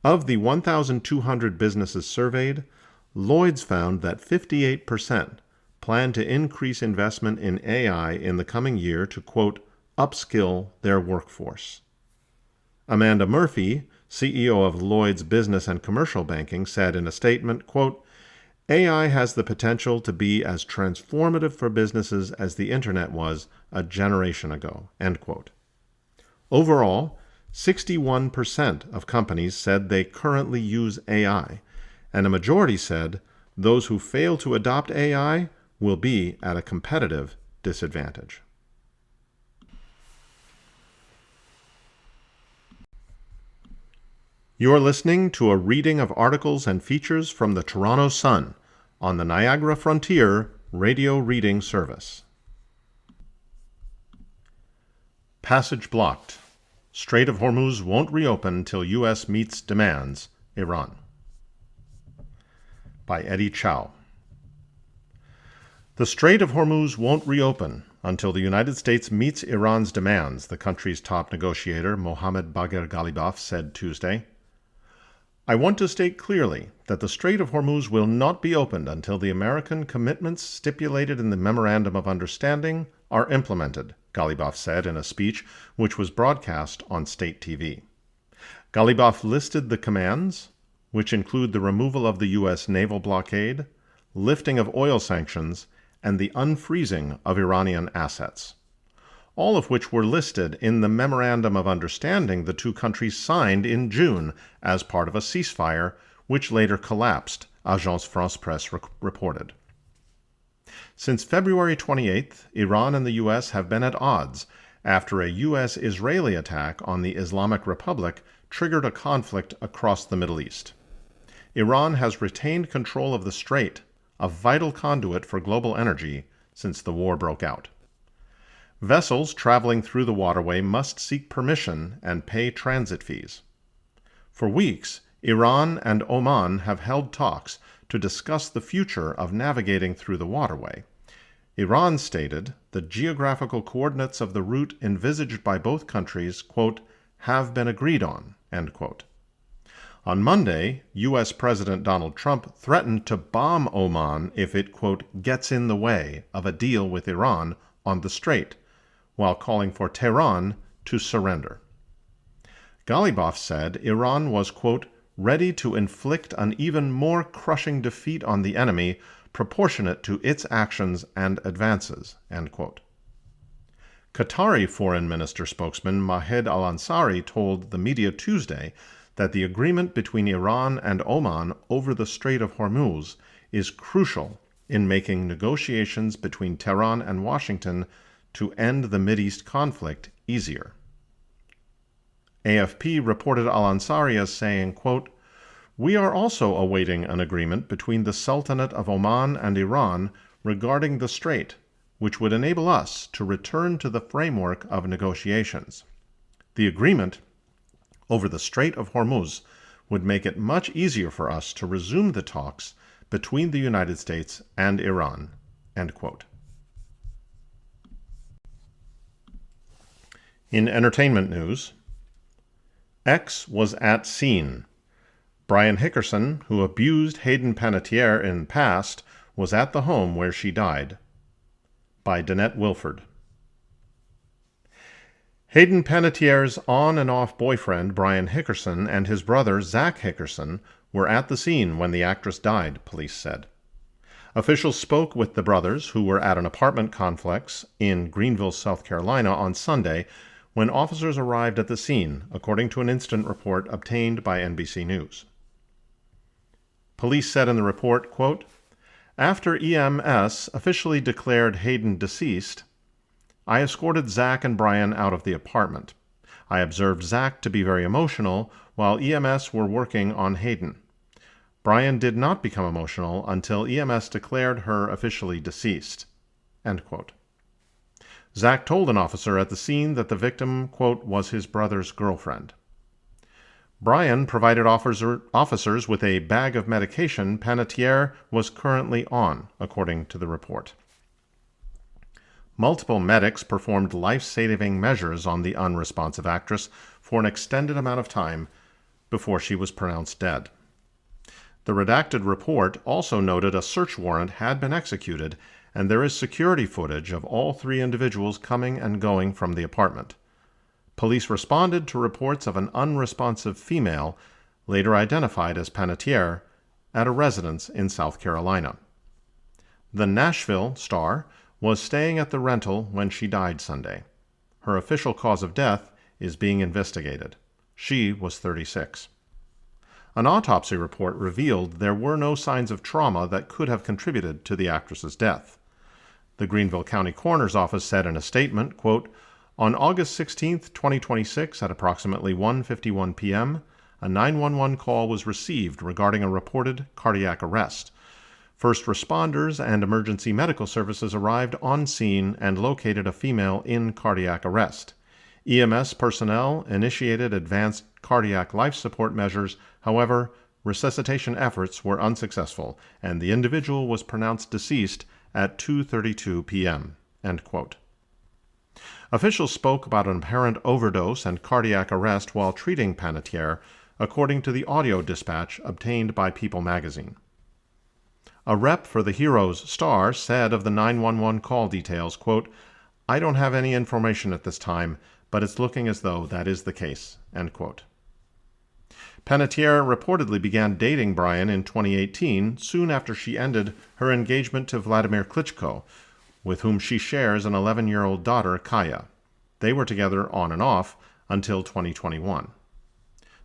A: Of the 1,200 businesses surveyed, Lloyd's found that 58% plan to increase investment in AI in the coming year to, quote, upskill their workforce. Amanda Murphy, CEO of Lloyd's Business and Commercial Banking, said in a statement, quote, AI has the potential to be as transformative for businesses as the Internet was a generation ago, end quote. Overall, 61% of companies said they currently use AI, and a majority said those who fail to adopt AI will be at a competitive disadvantage. You're listening to a reading of articles and features from the Toronto Sun on the Niagara Frontier Radio Reading Service. Passage blocked. Strait of Hormuz won't reopen till U.S. meets demands, Iran. By Eddie Chow. The Strait of Hormuz won't reopen until the United States meets Iran's demands, the country's top negotiator, Mohammad Bagher Ghalibaf, said Tuesday. I want to state clearly that the Strait of Hormuz will not be opened until the American commitments stipulated in the Memorandum of Understanding are implemented, Ghalibaf said in a speech which was broadcast on state TV. Ghalibaf listed the commands, which include the removal of the U.S. naval blockade, lifting of oil sanctions, and the unfreezing of Iranian assets, all of which were listed in the Memorandum of Understanding the two countries signed in June as part of a ceasefire, which later collapsed, Agence France-Presse reported. Since February 28th, Iran and the U.S. have been at odds after a U.S.-Israeli attack on the Islamic Republic triggered a conflict across the Middle East. Iran has retained control of the strait, a vital conduit for global energy, since the war broke out. Vessels traveling through the waterway must seek permission and pay transit fees. For weeks, Iran and Oman have held talks to discuss the future of navigating through the waterway. Iran stated the geographical coordinates of the route envisaged by both countries, quote, have been agreed on, end quote. On Monday, U.S. President Donald Trump threatened to bomb Oman if it, quote, gets in the way of a deal with Iran on the strait, while calling for Tehran to surrender. Ghalibaf said Iran was, quote, ready to inflict an even more crushing defeat on the enemy proportionate to its actions and advances, end quote. Qatari Foreign Minister spokesman Mahed Al-Ansari told the media Tuesday that the agreement between Iran and Oman over the Strait of Hormuz is crucial in making negotiations between Tehran and Washington to end the Mideast conflict easier. AFP reported Al-Ansari as saying, quote, we are also awaiting an agreement between the Sultanate of Oman and Iran regarding the strait, which would enable us to return to the framework of negotiations. The agreement over the Strait of Hormuz would make it much easier for us to resume the talks between the United States and Iran, end quote. In entertainment news, X was at scene. Brian Hickerson, who abused Hayden Panettiere in past, was at the home where she died. By Danette Wilford. Hayden Panettiere's on and off boyfriend, Brian Hickerson, and his brother, Zach Hickerson, were at the scene when the actress died, police said. Officials spoke with the brothers, who were at an apartment complex in Greenville, South Carolina, on Sunday, when officers arrived at the scene, according to an incident report obtained by NBC News. Police said in the report, quote, after EMS officially declared Hayden deceased, I escorted Zach and Brian out of the apartment. I observed Zach to be very emotional while EMS were working on Hayden. Brian did not become emotional until EMS declared her officially deceased, end quote. Zach told an officer at the scene that the victim, quote, was his brother's girlfriend. Brian provided officers with a bag of medication Panettiere was currently on, according to the report. Multiple medics performed life-saving measures on the unresponsive actress for an extended amount of time before she was pronounced dead. The redacted report also noted a search warrant had been executed, and there is security footage of all three individuals coming and going from the apartment. Police responded to reports of an unresponsive female, later identified as Panettiere, at a residence in South Carolina. The Nashville star was staying at the rental when she died Sunday. Her official cause of death is being investigated. She was 36. An autopsy report revealed there were no signs of trauma that could have contributed to the actress's death. The Greenville County Coroner's Office said in a statement, quote, "On August 16, 2026, at approximately 1:51 p.m., a 911 call was received regarding a reported cardiac arrest. First responders and emergency medical services arrived on scene and located a female in cardiac arrest. EMS personnel initiated advanced cardiac life support measures. However, resuscitation efforts were unsuccessful, and the individual was pronounced deceased at 2:32 p.m." End quote. Officials spoke about an apparent overdose and cardiac arrest while treating Panettiere, according to the audio dispatch obtained by People magazine. A rep for the Heroes star said of the 911 call details, quote, "I don't have any information at this time, but it's looking as though that is the case." End quote. Panettiere reportedly began dating Bryan in 2018, soon after she ended her engagement to Vladimir Klitschko, with whom she shares an 11-year-old daughter, Kaya. They were together on and off until 2021.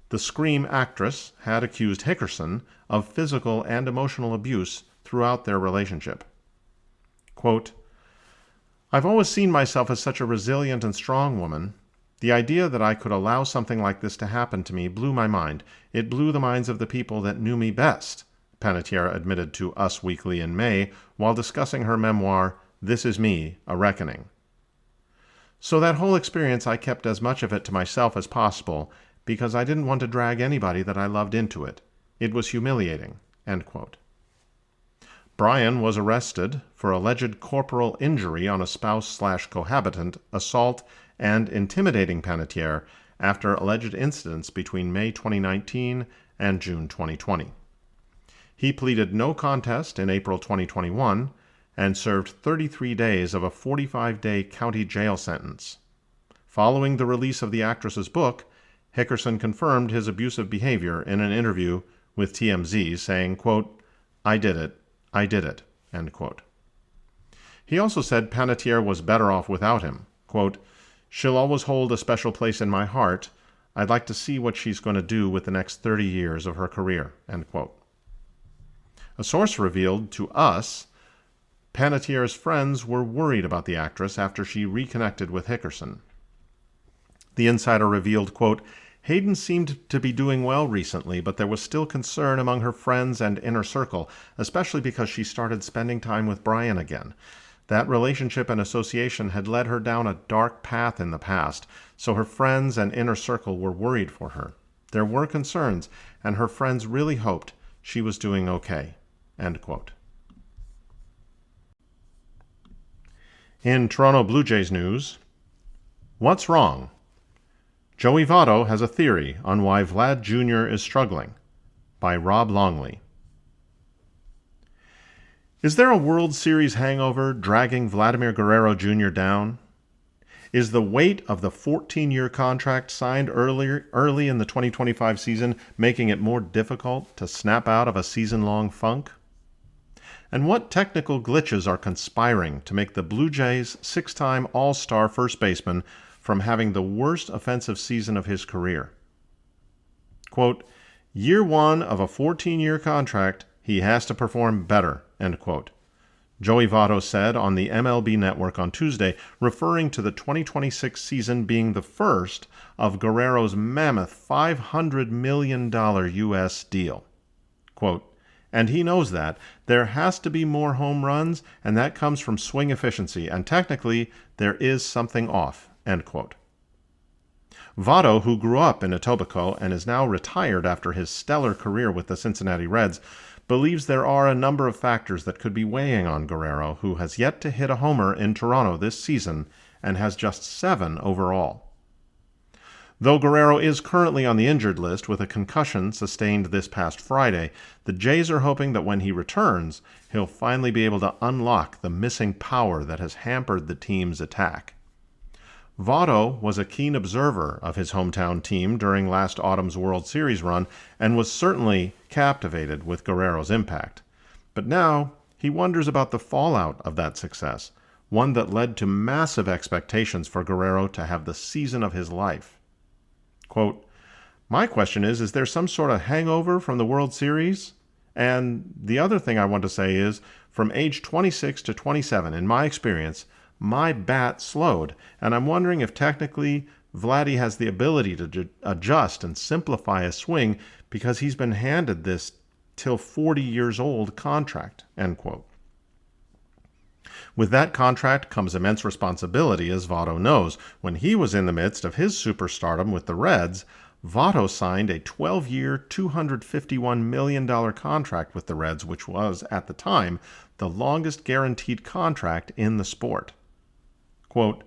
A: The Scream actress had accused Hickerson of physical and emotional abuse throughout their relationship. Quote, "I've always seen myself as such a resilient and strong woman. The idea that I could allow something like this to happen to me blew my mind. It blew the minds of the people that knew me best," Panettiere admitted to Us Weekly in May while discussing her memoir, This Is Me, A Reckoning. "So that whole experience, I kept as much of it to myself as possible because I didn't want to drag anybody that I loved into it. It was humiliating." End quote. Bryan was arrested for alleged corporal injury on a spouse/cohabitant, assault, and intimidating Panettiere after alleged incidents between May 2019 and June 2020. He pleaded no contest in April 2021 and served 33 days of a 45-day county jail sentence. Following the release of the actress's book, Hickerson confirmed his abusive behavior in an interview with TMZ, saying, quote, I did it, end quote. He also said Panettiere was better off without him. Quote, "She'll always hold a special place in my heart. I'd like to see what she's going to do with the next 30 years of her career," end quote. A source revealed to Us Panettiere's friends were worried about the actress after she reconnected with Hickerson. The insider revealed, quote, "Hayden seemed to be doing well recently, but there was still concern among her friends and inner circle, especially because she started spending time with Bryan again. That relationship and association had led her down a dark path in the past, so her friends and inner circle were worried for her. There were concerns, and her friends really hoped she was doing okay." End quote. In Toronto Blue Jays news, what's wrong? Joey Votto has a theory on why Vlad Jr. is struggling, by Rob Longley. Is there a World Series hangover dragging Vladimir Guerrero Jr. down? Is the weight of the 14-year contract signed early in the 2025 season making it more difficult to snap out of a season-long funk? And what technical glitches are conspiring to make the Blue Jays' six-time All-Star first baseman from having the worst offensive season of his career? Quote, "Year one of a 14-year contract, he has to perform better," end quote. Joey Votto said on the MLB Network on Tuesday, referring to the 2026 season being the first of Guerrero's mammoth $500 million U.S. deal. Quote, "And he knows that. There has to be more home runs, and that comes from swing efficiency, and technically there is something off," end quote. Votto, who grew up in Etobicoke and is now retired after his stellar career with the Cincinnati Reds, believes there are a number of factors that could be weighing on Guerrero, who has yet to hit a homer in Toronto this season and has just 7 overall. Though Guerrero is currently on the injured list with a concussion sustained this past Friday, the Jays are hoping that when he returns, he'll finally be able to unlock the missing power that has hampered the team's attack. Votto was a keen observer of his hometown team during last autumn's World Series run and was certainly captivated with Guerrero's impact. But now he wonders about the fallout of that success, one that led to massive expectations for Guerrero to have the season of his life. Quote, "My question is there some sort of hangover from the World Series? And the other thing I want to say is, from age 26 to 27, in my experience, my bat slowed, and I'm wondering if technically Vladdy has the ability to adjust and simplify a swing because he's been handed this till 40 years old contract," end quote. With that contract comes immense responsibility, as Votto knows. When he was in the midst of his superstardom with the Reds, Votto signed a 12-year, $251 million contract with the Reds, which was, at the time, the longest guaranteed contract in the sport. Quote,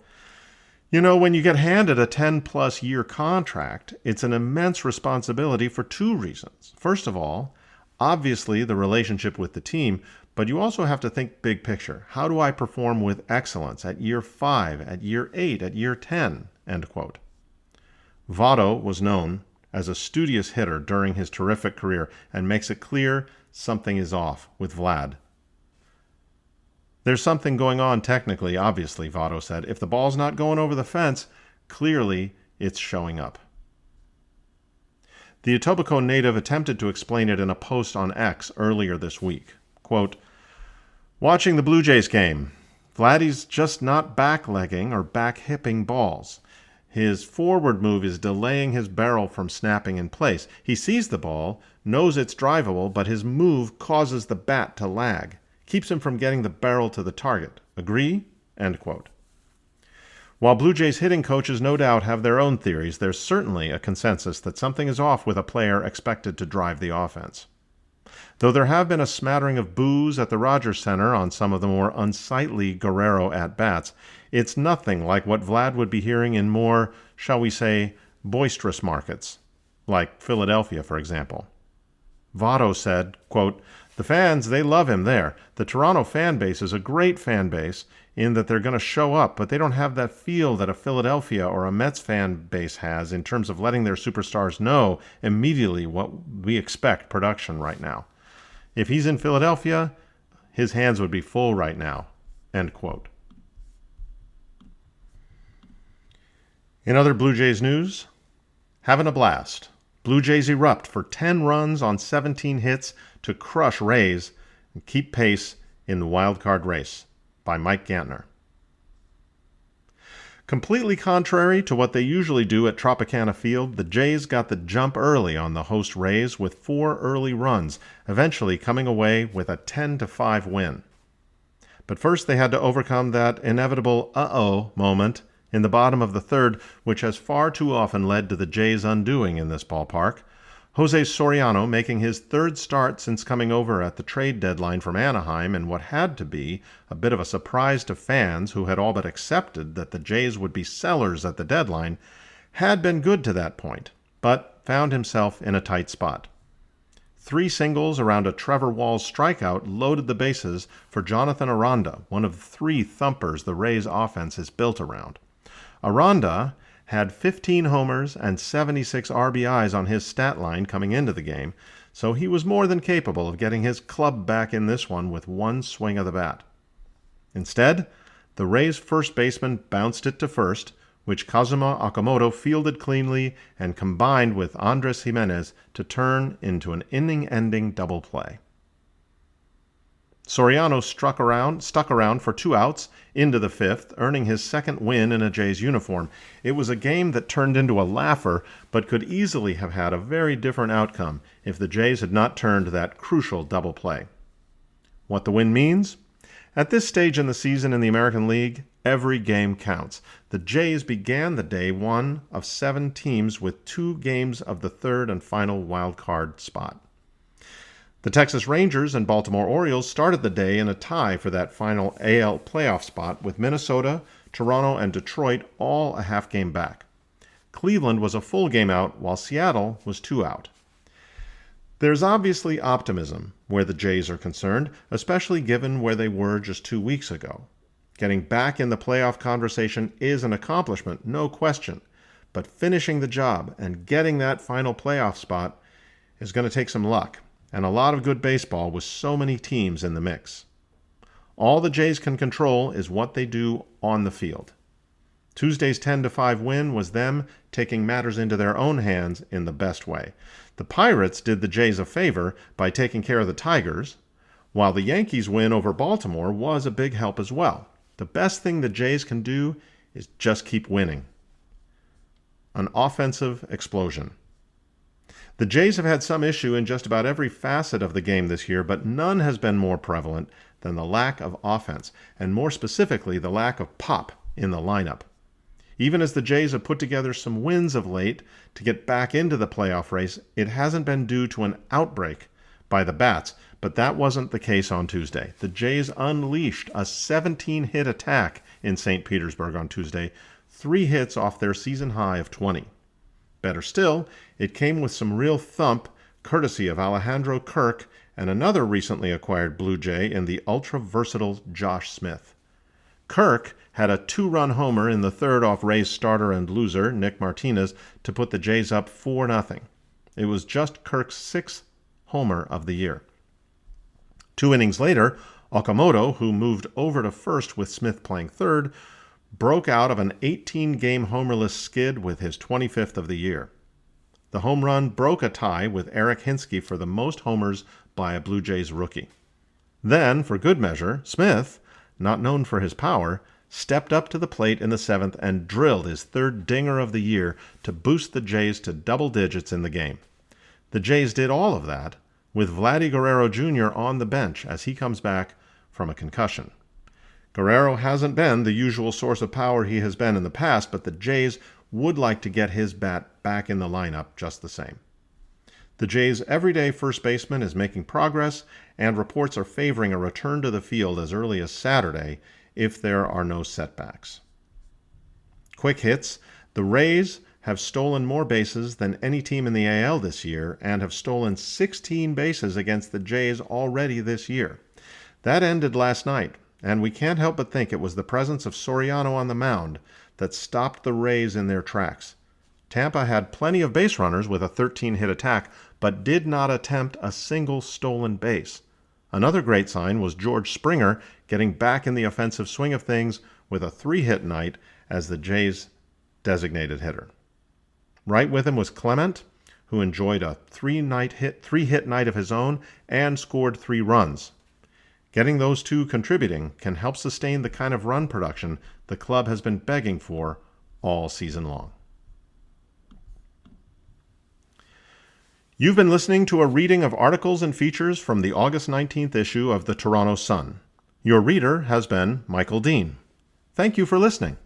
A: "When you get handed a 10-plus year contract, it's an immense responsibility for two reasons. First of all, obviously the relationship with the team, but you also have to think big picture. How do I perform with excellence at year 5, at year 8, at year 10, end quote. Votto was known as a studious hitter during his terrific career and makes it clear something is off with Vlad. There's something going on technically, obviously, Votto said. If the ball's not going over the fence, clearly it's showing up. The Etobicoke native attempted to explain it in a post on X earlier this week. Quote, "Watching the Blue Jays game, Vladdy's just not back-legging or back-hipping balls. His forward move is delaying his barrel from snapping in place. He sees the ball, knows it's drivable, but his move causes the bat to lag. Keeps him from getting the barrel to the target. Agree?" End quote. While Blue Jays hitting coaches no doubt have their own theories, there's certainly a consensus that something is off with a player expected to drive the offense. Though there have been a smattering of boos at the Rogers Center on some of the more unsightly Guerrero at-bats, it's nothing like what Vlad would be hearing in more, shall we say, boisterous markets, like Philadelphia, for example. Votto said, quote, "The fans, they love him there. The Toronto fan base is a great fan base in that they're going to show up, but they don't have that feel that a Philadelphia or a Mets fan base has in terms of letting their superstars know immediately what we expect production right now. If he's in Philadelphia, his hands would be full right now," end quote. In other Blue Jays news, having a blast. Blue Jays erupt for 10 runs on 17 hits to crush Rays and keep pace in the wild card race, by Mike Gantner. Completely contrary to what they usually do at Tropicana Field, the Jays got the jump early on the host Rays with 4 early runs, eventually coming away with a 10-5 win. But first they had to overcome that inevitable uh-oh moment in the bottom of the third, which has far too often led to the Jays' undoing in this ballpark. Jose Soriano making his third start since coming over at the trade deadline from Anaheim in what had to be a bit of a surprise to fans who had all but accepted that the Jays would be sellers at the deadline, had been good to that point, but found himself in a tight spot. 3 singles around a Trevor Walls strikeout loaded the bases for Jonathan Aranda, one of the 3 thumpers the Rays' offense is built around. Aranda had 15 homers and 76 RBIs on his stat line coming into the game, so he was more than capable of getting his club back in this one with one swing of the bat. Instead, the Rays' first baseman bounced it to first, which Kazuma Okamoto fielded cleanly and combined with Andres Jimenez to turn into an inning-ending double play. Soriano stuck around for 2 outs into the 5th, earning his second win in a Jays uniform. It was a game that turned into a laugher, but could easily have had a very different outcome if the Jays had not turned that crucial double play. What the win means? At this stage in the season in the American League, every game counts. The Jays began the day one of 7 teams with 2 games of the third and final wild card spot. The Texas Rangers and Baltimore Orioles started the day in a tie for that final AL playoff spot, with Minnesota, Toronto, and Detroit all a half game back. Cleveland was a full game out, while Seattle was 2 out. There's obviously optimism where the Jays are concerned, especially given where they were just 2 weeks ago. Getting back in the playoff conversation is an accomplishment, no question, but finishing the job and getting that final playoff spot is going to take some luck and a lot of good baseball with so many teams in the mix. All the Jays can control is what they do on the field. Tuesday's 10-5 win was them taking matters into their own hands in the best way. The Pirates did the Jays a favor by taking care of the Tigers, while the Yankees' win over Baltimore was a big help as well. The best thing the Jays can do is just keep winning. An offensive explosion. The Jays have had some issue in just about every facet of the game this year, but none has been more prevalent than the lack of offense, and more specifically, the lack of pop in the lineup. Even as the Jays have put together some wins of late to get back into the playoff race, it hasn't been due to an outbreak by the bats, but that wasn't the case on Tuesday. The Jays unleashed a 17-hit attack in St. Petersburg on Tuesday, 3 hits off their season high of 20. Better still, it came with some real thump, courtesy of Alejandro Kirk and another recently acquired Blue Jay in the ultra-versatile Josh Smith. Kirk had a 2-run homer in the third off Rays starter and loser, Nick Martinez, to put the Jays up 4-0. It was just Kirk's 6th homer of the year. 2 innings later, Okamoto, who moved over to first with Smith playing third, broke out of an 18-game homerless skid with his 25th of the year. The home run broke a tie with Eric Hinske for the most homers by a Blue Jays rookie. Then, for good measure, Smith, not known for his power, stepped up to the plate in the 7th and drilled his 3rd dinger of the year to boost the Jays to double digits in the game. The Jays did all of that with Vladdy Guerrero Jr. on the bench as he comes back from a concussion. Guerrero hasn't been the usual source of power he has been in the past, but the Jays would like to get his bat back in the lineup just the same. The Jays' everyday first baseman is making progress, and reports are favoring a return to the field as early as Saturday if there are no setbacks. Quick hits. The Rays have stolen more bases than any team in the AL this year and have stolen 16 bases against the Jays already this year. That ended last night, and we can't help but think it was the presence of Soriano on the mound that stopped the Rays in their tracks. Tampa had plenty of base runners with a 13-hit attack, but did not attempt a single stolen base. Another great sign was George Springer getting back in the offensive swing of things with a 3-hit night as the Jays' designated hitter. Right with him was Clement, who enjoyed a 3-hit night of his own and scored 3 runs. Getting those two contributing can help sustain the kind of run production the club has been begging for all season long. You've been listening to a reading of articles and features from the August 19th issue of the Toronto Sun. Your reader has been Michael Dean. Thank you for listening.